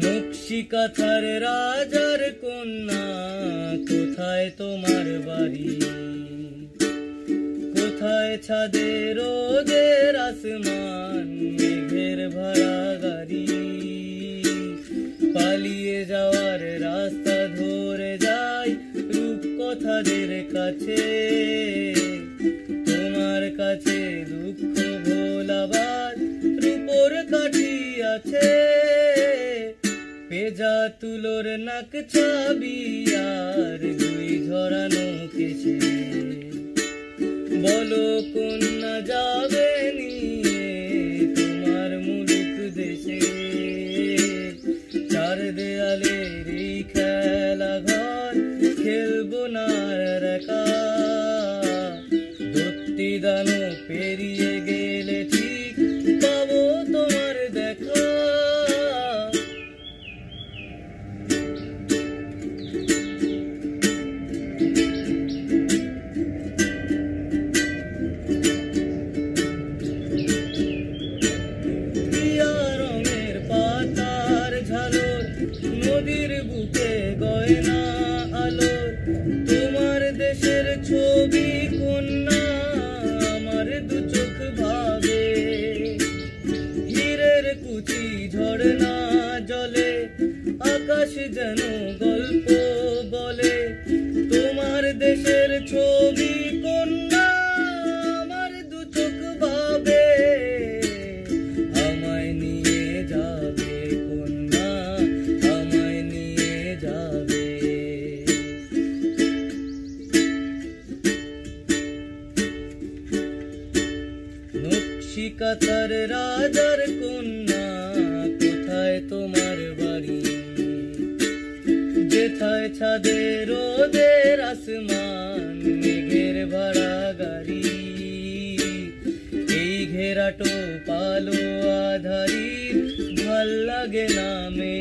নকশি কাঁথার রাজার কন্যা, কোথায় তোমার বাড়ি? কোথায় ছাদে রোদের আসমান, মেঘের ভাড়া গাড়ি? পালিয়ে যাওয়ার রাস্তা ধরে যাই রূপকথাদের কাছে, তোমার কাছে দুঃখ ভোলাবার রূপোর কাঠি আছে। পেজা তুলোর নাক চাবি আর দুই ঝরানো কেশে, বলো কন্যা যাবে নিয়ে তোমার মুলুক দেশে। চার দেয়ালের এই খেলা ঘর খেলবো না আর একা, দত্তি দানো পেরিয়ে গেলে ঠিক পাবো তোমার দেখা। নদীর বুকে গয়না আলোর তোমার দেশের ছবি কন্যা, আমার দু চোখ ভাবে। হীরের কুচি ঝরনা জলে আকাশ যেন গল্প বলে, তোমার দেশের ছবি কন্যা, আমার দু চোখ ভাবে। আমায় নিয়ে যাবে কন্যা, আমায় নিয়ে যাবে। নকশি কাঁথার রাজার কন্যা, কোথায় তোমার বাড়ি? যেথায় ছাদে রোদের আসমান, মেঘের ভাড়া গাড়ি? এই ঘেরাটো পালো আধারি ভাল লাগে না মে।